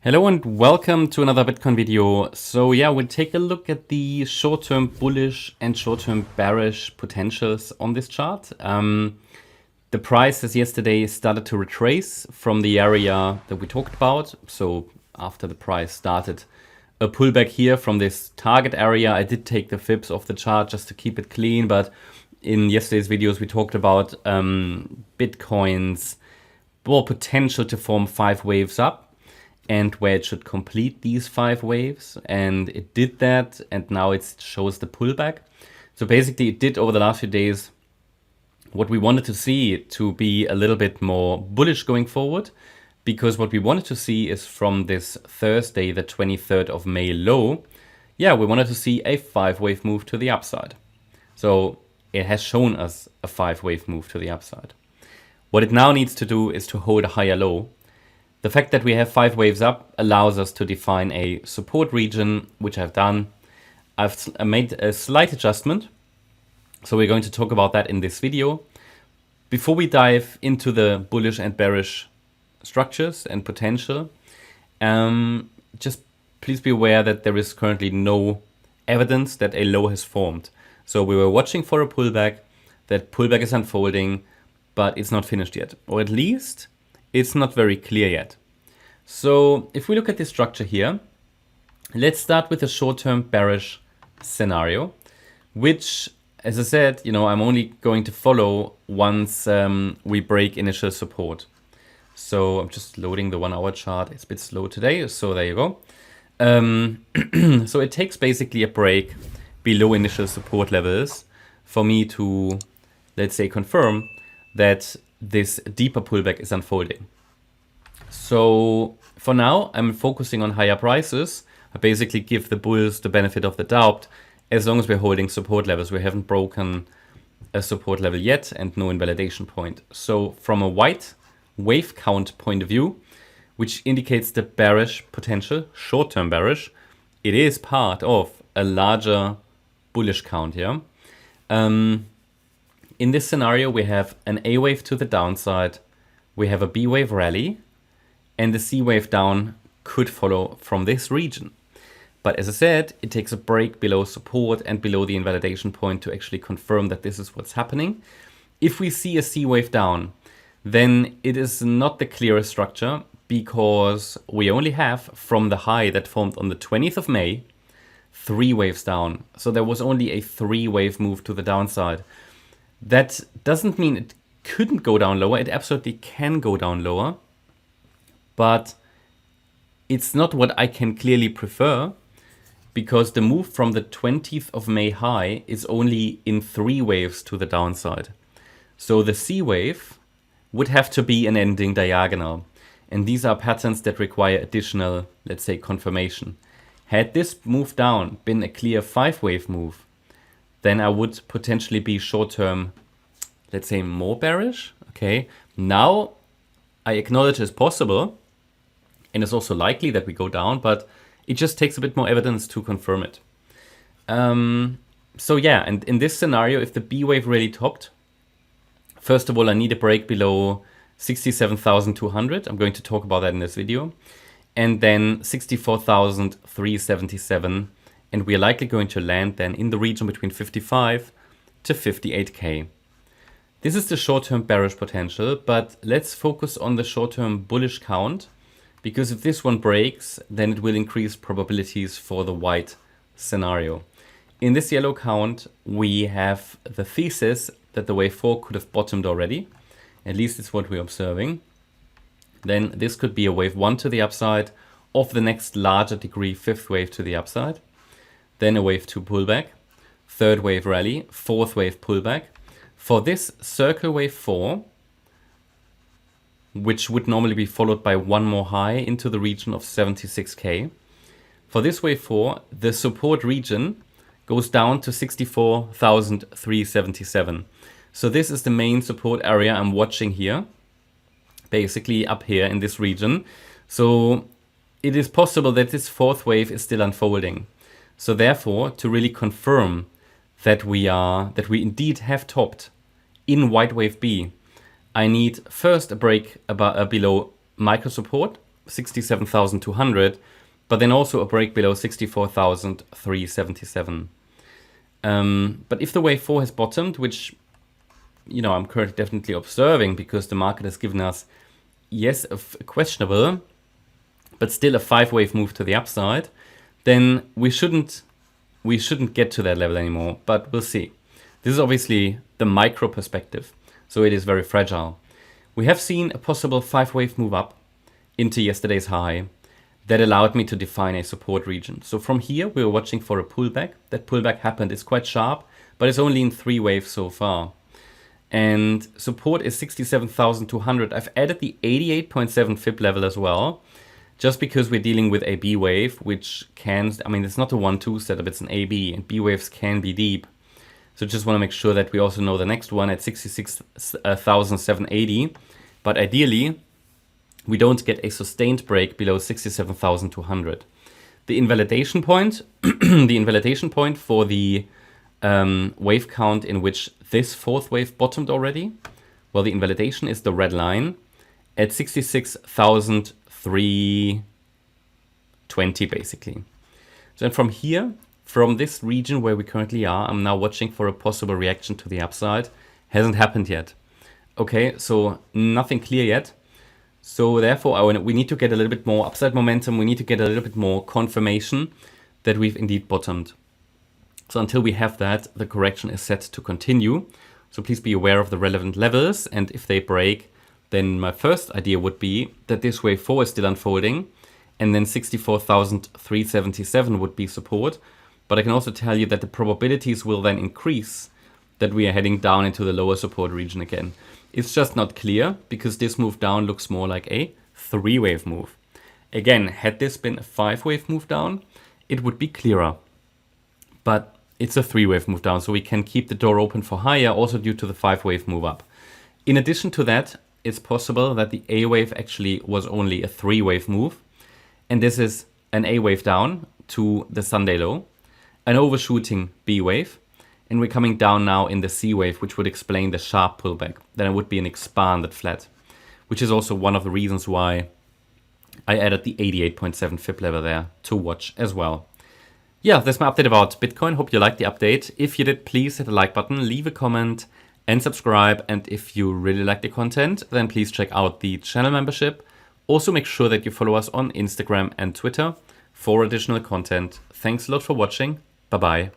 Hello and welcome to another Bitcoin video. So yeah, we'll take a look at the short-term bullish and short-term bearish potentials on this chart. The price as yesterday started to retrace from the area that we talked about. So after the price started a pullback here from this target area, I did take the fibs off the chart just to keep it clean. But in yesterday's videos, we talked about Bitcoin's potential to form 5 waves up, and where it should complete these 5 waves, and it did that, and now it shows the pullback. So basically it did over the last few days what we wanted to see to be a little bit more bullish going forward, because what we wanted to see is from this Thursday, the 23rd of May low, we wanted to see a 5-wave move to the upside. So it has shown us a 5-wave move to the upside. What it now needs to do is to hold a higher low. The fact that we have 5 waves up allows us to define a support region, which I've done. I've made a slight adjustment, so we're going to talk about that in this video. Before we dive into the bullish and bearish structures and potential, just please be aware that there is currently no evidence that a low has formed. So we were watching for a pullback. That pullback is unfolding, but it's not finished yet, or at least it's not very clear yet. So if we look at this structure here, let's start with a short-term bearish scenario, which, as I said, I'm only going to follow once we break initial support. So I'm just loading the 1-hour chart. It's a bit slow today, so there you go. So it takes basically a break below initial support levels for me to, let's say, confirm that this deeper pullback is unfolding. So for now, I'm focusing on higher prices. I basically give the bulls the benefit of the doubt as long as we're holding support levels. We haven't broken a support level yet and no invalidation point. So from a white wave count point of view, which indicates the bearish potential, short-term bearish, it is part of a larger bullish count here. In this scenario, we have an A wave to the downside, we have a B wave rally, and the C wave down could follow from this region. But as I said, it takes a break below support and below the invalidation point to actually confirm that this is what's happening. If we see a C wave down, then it is not the clearest structure, because we only have, from the high that formed on the 20th of May, 3 waves down. So there was only a 3-wave move to the downside. That doesn't mean it couldn't go down lower. It absolutely can go down lower, but it's not what I can clearly prefer, because the move from the 20th of May high is only in 3 waves to the downside. So the C wave would have to be an ending diagonal. And these are patterns that require additional, let's say, confirmation. Had this move down been a clear 5-wave move, then I would potentially be short-term, let's say, more bearish. Okay, now I acknowledge it's possible, and it's also likely that we go down, but it just takes a bit more evidence to confirm it. So yeah, and in this scenario, if the B wave really topped, first of all, I need a break below 67,200. I'm going to talk about that in this video. And then 64,377. And we are likely going to land then in the region between 55 to 58K. This is the short-term bearish potential, but let's focus on the short-term bullish count, because if this one breaks, then it will increase probabilities for the white scenario. In this yellow count, we have the thesis that the wave 4 could have bottomed already. At least it's what we're observing. Then this could be a wave 1 to the upside, of the next larger degree 5th wave to the upside. Then a wave 2 pullback, 3rd wave rally, 4th wave pullback. For this circle wave 4, which would normally be followed by one more high into the region of 76K. For this wave 4, the support region goes down to 64,377. So this is the main support area I'm watching here, basically up here in this region. So it is possible that this 4th wave is still unfolding. So therefore, to really confirm that we indeed have topped in white wave B, I need first a break below micro support 67,200, but then also a break below 64,377. But if the wave 4 has bottomed, which, you know, I'm currently definitely observing because the market has given us, yes, a questionable, but still a 5-wave move to the upside, then we shouldn't get to that level anymore, but we'll see. This is obviously the micro perspective, so it is very fragile. We have seen a possible 5-wave move up into yesterday's high that allowed me to define a support region. So from here, we were watching for a pullback. That pullback happened. It's quite sharp, but it's only in 3 waves so far. And support is 67,200. I've added the 88.7 Fib level as well, just because we're dealing with a B wave, which can, I mean, it's not a 1-2 setup, it's an AB, and B waves can be deep. So just want to make sure that we also know the next one at 66,780. But ideally, we don't get a sustained break below 67,200. The invalidation point, the invalidation point for the wave count in which this 4th wave bottomed already, well, the invalidation is the red line at 66,320 basically. So then from here, from this region where we currently are, I'm now watching for a possible reaction to the upside. Hasn't happened yet. Okay, so nothing clear yet. So therefore, we need to get a little bit more upside momentum. We need to get a little bit more confirmation that we've indeed bottomed. So until we have that, the correction is set to continue. So please be aware of the relevant levels. And if they break, then my first idea would be that this wave 4 is still unfolding. And then 64,377 would be support. But I can also tell you that the probabilities will then increase that we are heading down into the lower support region again. It's just not clear because this move down looks more like a 3-wave move. Again, had this been a 5-wave move down, it would be clearer. But it's a 3-wave move down, so we can keep the door open for higher also due to the 5-wave move up. In addition to that, it's possible that the A wave actually was only a 3-wave move. And this is an A wave down to the Sunday low, an overshooting B wave, and we're coming down now in the C wave, which would explain the sharp pullback. Then it would be an expanded flat, which is also one of the reasons why I added the 88.7 Fib level there to watch as well. Yeah, that's my update about Bitcoin. Hope you liked the update. If you did, please hit the like button, leave a comment and subscribe. And if you really like the content, then please check out the channel membership. Also make sure that you follow us on Instagram and Twitter for additional content. Thanks a lot for watching. Bye-bye.